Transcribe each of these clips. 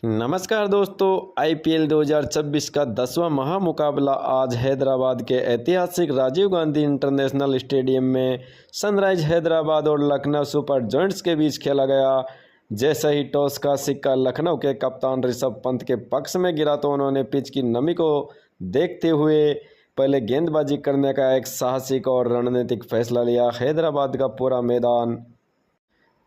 नमस्कार दोस्तों, आईपीएल 2026 का 10वां महामुकाबला आज हैदराबाद के ऐतिहासिक राजीव गांधी इंटरनेशनल स्टेडियम में सनराइज हैदराबाद और लखनऊ सुपर जायंट्स के बीच खेला गया। जैसे ही टॉस का सिक्का लखनऊ के कप्तान ऋषभ पंत के पक्ष में गिरा तो उन्होंने पिच की नमी को देखते हुए पहले गेंदबाजी करने का एक साहसिक और रणनीतिक फैसला लिया। हैदराबाद का पूरा मैदान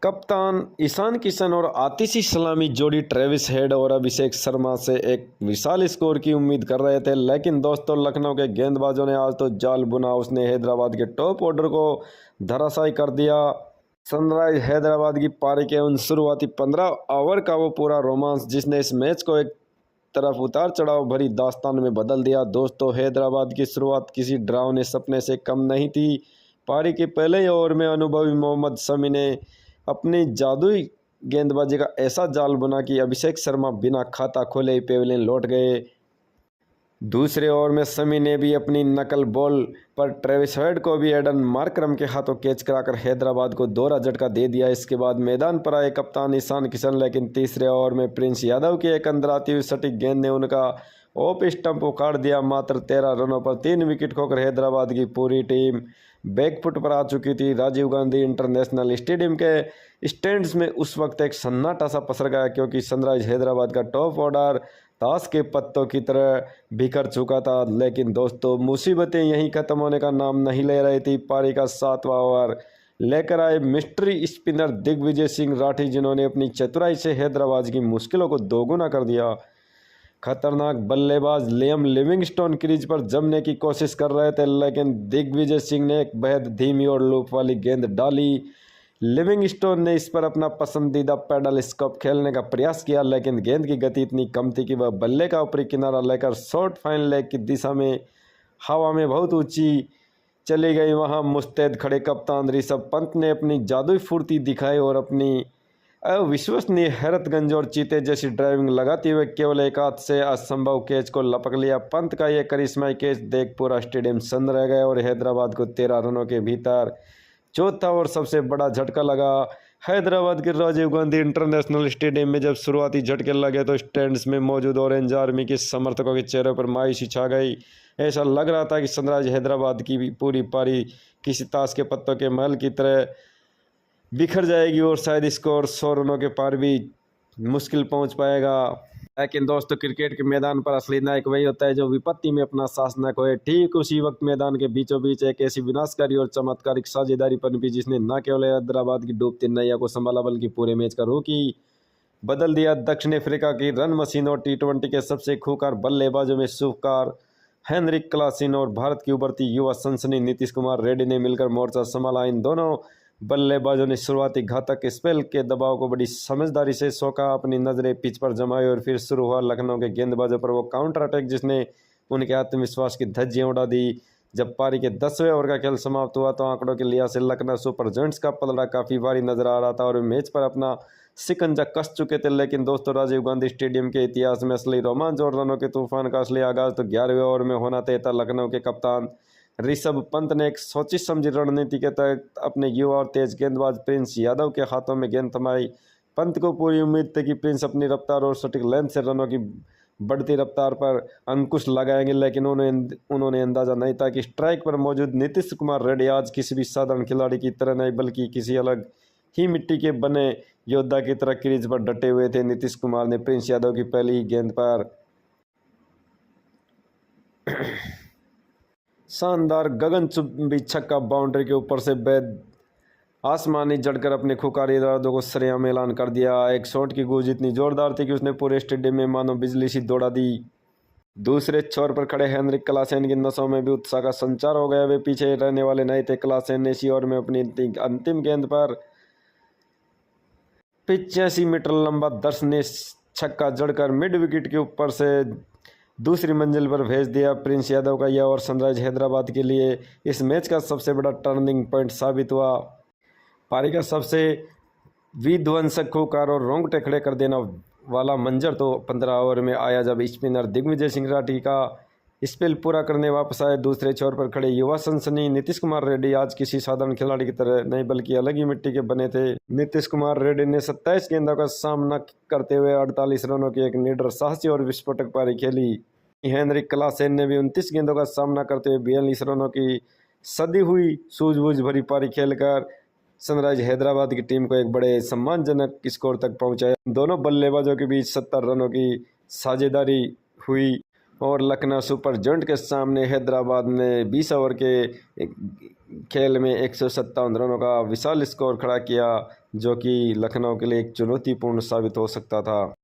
कप्तान ईशान किशन और आतिशी सलामी जोड़ी ट्रेविस हेड और अभिषेक शर्मा से एक विशाल स्कोर की उम्मीद कर रहे थे, लेकिन दोस्तों लखनऊ के गेंदबाजों ने आज तो जाल बुना। उसने हैदराबाद के टॉप ऑर्डर को धराशायी कर दिया। सनराइज हैदराबाद की पारी के उन शुरुआती 15 ओवर का वो पूरा रोमांस जिसने इस मैच को एक तरफ उतार चढ़ाव भरी दास्तान में बदल दिया। दोस्तों हैदराबाद की शुरुआत किसी डरावने सपने से कम नहीं थी। पारी के पहले ही ओवर में अनुभवी मोहम्मद शमी ने अपनी जादुई गेंदबाजी का ऐसा जाल बुना कि अभिषेक शर्मा बिना खाता खोले ही पेविलियन लौट गए। दूसरे ओवर में शमी ने भी अपनी नकल बॉल पर ट्रेविस हेड को भी एडन मार्करम के हाथों कैच कराकर हैदराबाद को दोहरा झटका दे दिया। इसके बाद मैदान पर आए कप्तान ईशान किशन, लेकिन तीसरे ओवर में प्रिंस यादव की एक अंदर आती हुई सटीक गेंद ने उनका ऑफ स्टंप उखाड़ दिया। मात्र 13 रनों पर 3 विकेट खोकर हैदराबाद की पूरी टीम बैकफुट पर आ चुकी थी। राजीव गांधी इंटरनेशनल स्टेडियम के स्टैंड्स में उस वक्त एक सन्नाटा सा पसर गया, क्योंकि सनराइज हैदराबाद का टॉप ऑर्डर ताश के पत्तों की तरह बिखर चुका था। लेकिन दोस्तों मुसीबतें यहीं खत्म होने का नाम नहीं ले रही थी। पारी का 7वां ओवर लेकर आए मिस्ट्री स्पिनर दिग्विजय सिंह राठी, जिन्होंने अपनी चतुराई से हैदराबाद की मुश्किलों को दोगुना कर दिया। खतरनाक बल्लेबाज लियम लिविंगस्टोन क्रीज पर जमने की कोशिश कर रहे थे, लेकिन दिग्विजय सिंह ने एक बेहद धीमी और लूप वाली गेंद डाली। लिविंगस्टोन ने इस पर अपना पसंदीदा पैडल स्कॉप खेलने का प्रयास किया, लेकिन गेंद की गति इतनी कम थी कि वह बल्ले का ऊपरी किनारा लेकर शॉर्ट फाइन लेग की दिशा में हवा में बहुत ऊंची चली गई। वहां मुस्तैद खड़े कप्तान ऋषभ पंत ने अपनी जादुई फुर्ती दिखाई और अपनी अविश्वसनीय हैरतगंज और चीते जैसी ड्राइविंग लगाते हुए केवल एक हाथ से असंभव कैच को लपक लिया। पंत का यह करिश्माई कैच देख पूरा स्टेडियम सन्न रह गया और हैदराबाद को 13 रनों के भीतर चौथा और सबसे बड़ा झटका लगा। हैदराबाद के राजीव गांधी इंटरनेशनल स्टेडियम में जब शुरुआती झटके लगे तो स्टैंड्स में मौजूद ऑरेंज आर्मी के समर्थकों के चेहरों पर मायूसी छा गई। ऐसा लग रहा था कि सनराइज हैदराबाद की भी पूरी पारी किसी ताश के पत्तों के महल की तरह बिखर जाएगी और शायद स्कोर 100 रनों के पार भी मुश्किल पहुंच पाएगा। लेकिन दोस्तों क्रिकेट के मैदान पर असली नायक वही होता है जो विपत्ति में अपना साहस न खोए। ठीक उसी वक्त मैदान के बीचों बीच एक ऐसी विनाशकारी और चमत्कारिक साझेदारी पनपी जिसने न केवल हैदराबाद की डूबती नैया को संभाला बल्कि पूरे मैच का रुख ही बदल दिया। दक्षिण अफ्रीका की रन मशीन और T20 के सबसे खूंखार बल्लेबाजों में शुभकार हेनरिक क्लासन और भारत की उभरती युवा सनसनी नीतीश कुमार रेड्डी ने मिलकर मोर्चा संभाला। इन दोनों बल्लेबाजों ने शुरुआती घातक स्पेल के दबाव को बड़ी समझदारी से सोचा, अपनी नजरें पिच पर जमाई और फिर शुरू हुआ लखनऊ के गेंदबाजों पर वो काउंटर अटैक जिसने उनके आत्मविश्वास की धज्जियां उड़ा दी। जब पारी के 10वें ओवर का खेल समाप्त हुआ तो आंकड़ों के लिहाज से लखनऊ सुपर जायंट्स का पलड़ा काफी भारी नजर आ रहा था और मैच पर अपना शिकंजा कस चुके थे। लेकिन दोस्तों राजीव गांधी स्टेडियम के इतिहास में असली रोमांच और रनों के तूफान का असली आगाज तो 11वें ओवर में होना तय था। लखनऊ के कप्तान ऋषभ पंत ने एक सोची समझी रणनीति के तहत अपने युवा और तेज गेंदबाज प्रिंस यादव के हाथों में गेंद थमाई। पंत को पूरी उम्मीद थी कि प्रिंस अपनी रफ्तार और सटीक लेंथ से रनों की बढ़ती रफ्तार पर अंकुश लगाएंगे, लेकिन उन्होंने अंदाजा नहीं था कि स्ट्राइक पर मौजूद नीतीश कुमार रेड्डी आज किसी भी साधारण खिलाड़ी की तरह नहीं बल्कि किसी अलग ही मिट्टी के बने योद्धा की तरह क्रीज पर डटे हुए थे। नीतीश कुमार ने प्रिंस यादव की पहली गेंद पर शानदार गगनचुंबी छक्का बाउंड्री के ऊपर से बेद आसमानी जड़कर अपने खुकारी इरादों को सरेआम ऐलान कर दिया। एक शॉट की गूंज इतनी जोरदार थी कि उसने पूरे स्टेडियम में मानो बिजली सी दौड़ा दी। दूसरे छोर पर खड़े हेनरिक क्लासन की नसों में भी उत्साह का संचार हो गया। वे पीछे रहने वाले नहीं थे। क्लासन ने इसी ओवर में अपनी अंतिम गेंद पर 85 मीटर लंबा दर्शनीय छक्का जड़कर मिड विकेट के ऊपर से दूसरी मंजिल पर भेज दिया। प्रिंस यादव का यह और सनराइज हैदराबाद के लिए इस मैच का सबसे बड़ा टर्निंग पॉइंट साबित हुआ। पारी का सबसे विध्वंसक खूंखार और रोंगटे खड़े कर देना वाला मंजर तो 15 ओवर में आया जब स्पिनर दिग्विजय सिंह राठी का स्पेल पूरा करने वापस आए। दूसरे छोर पर खड़े युवा सनसनी नीतीश कुमार रेड्डी आज किसी साधारण खिलाड़ी की तरह नहीं बल्कि अलग ही मिट्टी के बने थे। नीतीश कुमार रेड्डी ने 27 गेंदों का सामना करते हुए 48 रनों की एक निडर, साहसी और विस्फोटक पारी खेली। हेनरिक क्लासेन ने भी 29 गेंदों का सामना करते हुए 42 रनों की सदी हुई सूझबूझ भरी पारी खेलकर सनराइज हैदराबाद की टीम को एक बड़े सम्मानजनक स्कोर तक पहुंचाया। दोनों बल्लेबाजों के बीच 70 रनों की साझेदारी हुई और लखनऊ सुपर जायंट के सामने हैदराबाद ने 20 ओवर के खेल में 157 रनों का विशाल स्कोर खड़ा किया, जो कि लखनऊ के लिए एक चुनौतीपूर्ण साबित हो सकता था।